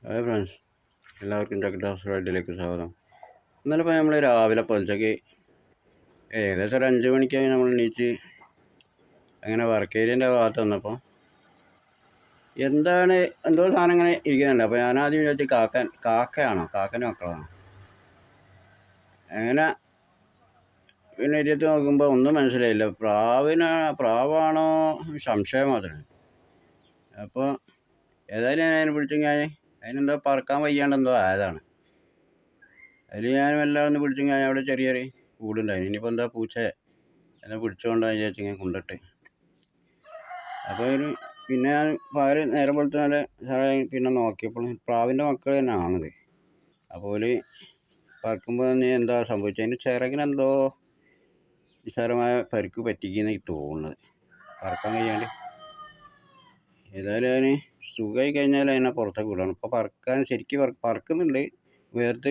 Hi friends, എല്ലാവർക്കും ടെക്ടാസ് വേൾഡിലേക്ക് സ്വാഗതം. ഇന്നലെ ഇപ്പോൾ നമ്മൾ രാവിലെ പുലർച്ചയ്ക്ക് ഏകദേശം ഒരു 5 മണിക്കായി നമ്മൾ എണീച്ച് അങ്ങനെ വർക്ക് ഏരിയൻ്റെ ഭാഗത്ത് വന്നപ്പോൾ എന്തോ സാധനം ഇങ്ങനെ ഇരിക്കുന്നുണ്ട്. അപ്പോൾ ഞാനാദ്യം വിചാരിച്ച് കാക്കൻ്റെ മക്കളാണോ അങ്ങനെ. പിന്നെ ഇരിയത്ത് നോക്കുമ്പോൾ ഒന്നും മനസ്സിലായില്ല. പ്രാവാണോ സംശയം മാത്രമേ. അപ്പോൾ ഏതായാലും ഞാൻ അതിനെ പിടിച്ചെങ്കിൽ അതിനെന്തോ പറക്കാൻ വയ്യാണ്ടെന്തോ ആയതാണ്. അതിൽ ഞാൻ വല്ലാതെ പിടിച്ചെങ്കിൽ അവിടെ ചെറിയൊരു കൂടുണ്ടായിരുന്നു. ഇനിയിപ്പോൾ എന്താ പൂച്ചയെ എന്നെ പിടിച്ചുകൊണ്ടാണ് വിചാരിച്ചിങ്ങനെ കൊണ്ടിട്ട്. അപ്പോൾ പിന്നെ ഞാൻ നേരെ പോലത്തെ നല്ല പിന്നെ നോക്കിയപ്പോൾ പ്രാവിൻ്റെ മക്കൾ തന്നെ ആണിത്. അപ്പോൾ പറക്കുമ്പോൾ നീ എന്താ സംഭവിച്ചത്? അതിൻ്റെ ചിറകിനെന്തോ നിസ്സാരമായ പരിക്ക് പറ്റിക്കുന്ന തോന്നുന്നത്, പറക്കാൻ കഴിയാണ്ട്. ഏതായാലും അതിന് സുഖമായി കഴിഞ്ഞാൽ അതിനെ പുറത്തേക്ക് വിടണം. ഇപ്പോൾ പറക്കാൻ ശരിക്കും പറക്കുന്നുണ്ട്, വേർത്ത്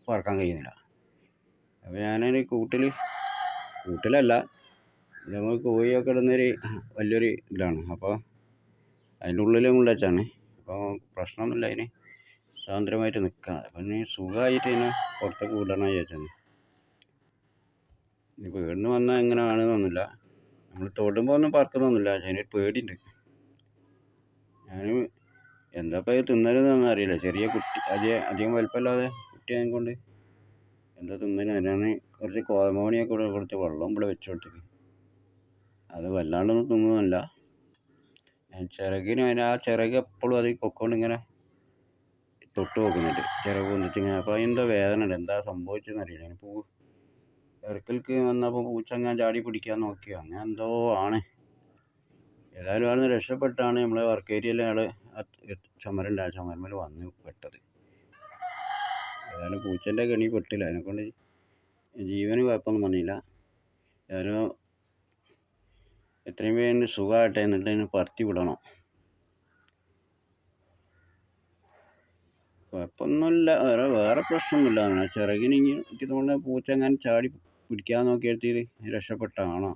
പറക്കാൻ കഴിയുന്നില്ല. അപ്പോൾ ഞാനതിന് കൂട്ടിലല്ല, നമ്മൾ കോഴിയൊക്കെ ഇടുന്നൊരു വലിയൊരു ഇതാണ്. അപ്പോൾ അതിൻ്റെ ഉള്ളിലും കൊണ്ടുവച്ചാണ്. അപ്പോൾ പ്രശ്നമൊന്നുമില്ല, അതിന് സ്വതന്ത്രമായിട്ട് നിൽക്കാം. അപ്പം ഇനി സുഖമായിട്ട് അതിനെ പുറത്തേക്ക് വിടണം വിചാരിച്ചാണ്. ഇപ്പോൾ ഇവിടുന്ന് വന്നാൽ എങ്ങനെയാണെന്നൊന്നുമില്ല, നമ്മൾ തൊടുമ്പോൾ ഒന്നും പറക്കുന്നൊന്നുമില്ല. അതിനൊരു പേടിയുണ്ട്. ഞാൻ എന്താപ്പോൾ ഇത് തിന്നരുതെന്നൊന്നും അറിയില്ല. ചെറിയ കുട്ടി, അധികം വലുപ്പമില്ലാതെ കുട്ടിയായത് കൊണ്ട് എന്താ തിന്നരുത്. ഞാൻ കുറച്ച് കോതമണിയൊക്കെ ഇവിടെ കൊടുത്ത് വെള്ളം ഇവിടെ വെച്ച് കൊടുത്തിട്ട് അത് വല്ലാണ്ടൊന്നും തിന്നുന്നില്ല. ഞാൻ ആ ചിറക് എപ്പോഴും അത് കൊക്കൊണ്ട് ഇങ്ങനെ തൊട്ട് നോക്കുന്നുണ്ട്, ചിറക് വന്നിട്ടിങ്ങനെ. അപ്പോൾ അതിൻ്റെ വേദന ഉണ്ട്, എന്താ സംഭവിച്ചതെന്ന് അറിയില്ല. ഞാൻ ഇറക്കൽക്ക് വന്നപ്പോൾ പൂച്ചങ്ങാൻ ചാടി പിടിക്കാൻ നോക്കിയോ, അങ്ങനെ എന്തോ ആണ്. ഏതായാലും അവിടെ നിന്ന് രക്ഷപ്പെട്ടാണ് നമ്മളെ വർക്ക് ഏരിയയിൽ ആൾ ചുമരുണ്ട്, ആ ചുമരുമ്മൽ വന്ന് പെട്ടത്. ഏതായാലും പൂച്ചൻ്റെ കെണി പെട്ടില്ല, അതിനെക്കൊണ്ട് ജീവന് കുഴപ്പമൊന്നും വന്നില്ല. ഏതായാലും എത്രയും വേണ്ടി സുഖമാകട്ടെ, എന്നിട്ട് അതിന് പറത്തി വിടണം. കുഴപ്പമൊന്നുമില്ല, വേറെ പ്രശ്നമൊന്നുമില്ല. അങ്ങനെ ചിറകിന് ഇതുകൊണ്ട് പൂച്ച അങ്ങനെ ചാടി പിടിക്കാൻ നോക്കിയെടുത്തിട്ട് രക്ഷപ്പെട്ടാണോ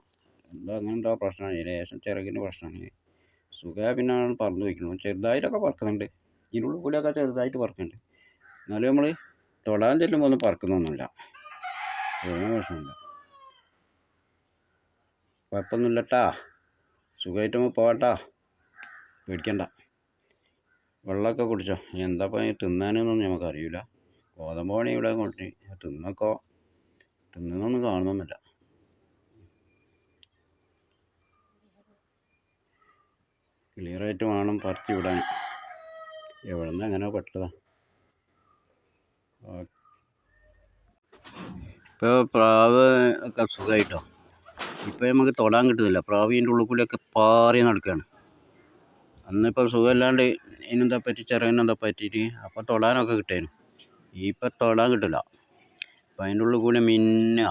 എന്തോ, അങ്ങനെ എന്തോ പ്രശ്നമാണ്. ഏകദേശം ചിറകിൻ്റെ പ്രശ്നമാണ്. സുഖമായി പിന്നെ പറന്ന് വയ്ക്കണം. ചെറുതായിട്ടൊക്കെ പറക്കുന്നുണ്ട്, ഇതിനുള്ളിൽ കൂടെയൊക്കെ ചെറുതായിട്ട് പറക്കുന്നുണ്ട്. എന്നാലും നമ്മൾ തൊടാൻ ചെല്ലുമ്പോൾ ഒന്നും പറക്കുന്നൊന്നുമില്ല, പ്രശ്നമില്ല. കുഴപ്പമൊന്നുമില്ല കേട്ടാ, സുഖമായിട്ട് നമ്മൾ പോകട്ടാ, പേടിക്കണ്ട. വെള്ളമൊക്കെ കുടിച്ചോ. എന്താപ്പോൾ തിന്നാനൊന്നും നമുക്കറിയില്ല. ഗോതമ്പ് ഇവിടെ കൊണ്ട് തിന്നൊന്നും കാണുന്നൊന്നുമില്ല. ക്ലിയറായിട്ട് വേണം പറത്തി വിടാൻ. എവിടെ നിന്ന് അങ്ങനെ പെട്ടതാ. ഇപ്പോൾ പ്രാവ് ഒക്കെ സുഖമായിട്ടോ. ഇപ്പോൾ നമുക്ക് തൊടാൻ കിട്ടുന്നില്ല. പ്രാവിൻ്റെ ഉള്ളിൽ കൂടിയൊക്കെ പാറി നടക്കുകയാണ്. അന്നിപ്പോൾ സുഖമില്ലാണ്ട് ഇതിനെന്താ ചിറകിനെന്താ പറ്റിയിട്ട് അപ്പോൾ തൊടാനൊക്കെ കിട്ടുമായിരുന്നു. ഇപ്പം തൊടാൻ കിട്ടില്ല. അപ്പം അതിൻ്റെ ഉള്ളിൽ കൂടി മിന്നുക,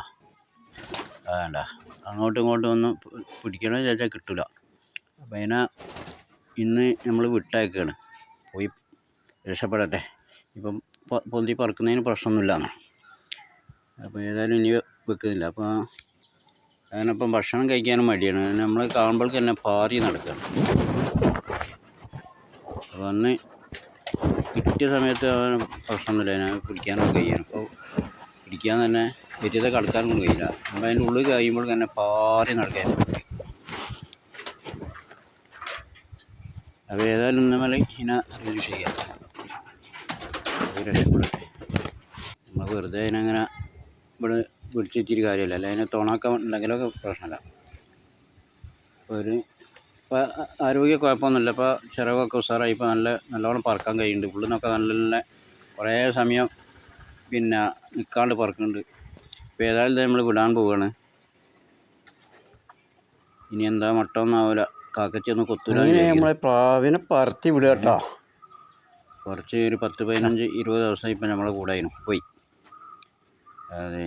വേണ്ട അങ്ങോട്ടും ഇങ്ങോട്ടും ഒന്നും പിടിക്കണമെന്ന് വിചാരിച്ചാൽ കിട്ടില്ല. അപ്പം അതിനെ ഇന്ന് നമ്മൾ വിട്ടയക്കുകയാണ്, പോയി രക്ഷപ്പെടട്ടെ. ഇപ്പം പൊന്തി പറക്കുന്നതിന് പ്രശ്നമൊന്നുമില്ല. അപ്പോൾ ഏതായാലും ഇനി വെക്കുന്നില്ല. അപ്പോൾ അതിനപ്പം ഭക്ഷണം കഴിക്കാനും മടിയാണ്. നമ്മൾ കാണുമ്പോഴേക്ക് തന്നെ പാറി നടക്കുകയാണ്. അപ്പോൾ അന്ന് കിട്ടിയ സമയത്ത് പ്രശ്നമൊന്നുമില്ല, അതിനെ പിടിക്കാനൊക്കെ കഴിയാണ്. അപ്പോൾ പിടിക്കാൻ തന്നെ വലിയത് കടക്കാനൊന്നും കഴിയില്ല. നമ്മൾ അതിൻ്റെ ഉള്ളിൽ കഴിയുമ്പോൾ തന്നെ പാറി നടക്കാൻ. അപ്പോൾ ഏതായാലും നമ്മൾ ഇതിനെ റിലീസ് ചെയ്യാം, രക്ഷപ്പെടട്ടെ. നമ്മൾ വെറുതെ അതിനങ്ങനെ ഇവിടെ പിടിച്ചെത്തിയിട്ട് കാര്യമില്ല, അല്ല അതിനെ തുണയൊക്കെ ഉണ്ടെങ്കിലൊക്കെ പ്രശ്നമില്ല. ഇപ്പോൾ ആരോഗ്യ കുഴപ്പമൊന്നുമില്ല. ഇപ്പോൾ ചിറകൊക്കെ ഉസാറായി, ഇപ്പോൾ നല്ലോണം പറക്കാൻ കഴിയുന്നുണ്ട്. ഉള്ളിൽ നിന്നൊക്കെ നല്ല കുറേ സമയം പിന്നെ നിൽക്കാണ്ട് പറക്കുന്നുണ്ട്. ഇപ്പോൾ ഏതായാലും നമ്മൾ വിടാൻ പോവുകയാണ്. ഇനി എന്താ മട്ടൊന്നും ആവില്ല, കാക്കച്ചൊന്നും കൊത്തൂല. നമ്മളെ പ്രാവിനെ പറത്തി വിടുക കേട്ടോ. കുറച്ച് ഒരു 10-15-20 ദിവസം ഇപ്പം നമ്മളെ കൂടെ ആയിരുന്നു പോയി. അതെ,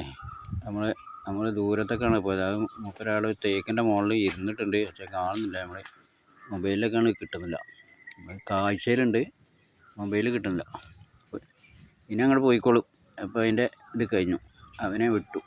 നമ്മൾ ദൂരത്തൊക്കെയാണ് പോയത്. അത് മൂപ്പരാൾ തേക്കിൻ്റെ മുകളിൽ ഇരുന്നിട്ടുണ്ട്, പക്ഷേ കാണുന്നില്ല. നമ്മൾ മൊബൈലിലൊക്കെയാണ് കിട്ടുന്നില്ല, കാഴ്ചയിലുണ്ട്, മൊബൈലിൽ കിട്ടുന്നില്ല. ഇനി അങ്ങോട്ട് പോയിക്കോളും. അപ്പോൾ അതിൻ്റെ ഇത് കഴിഞ്ഞു, അവനെ വിട്ടു.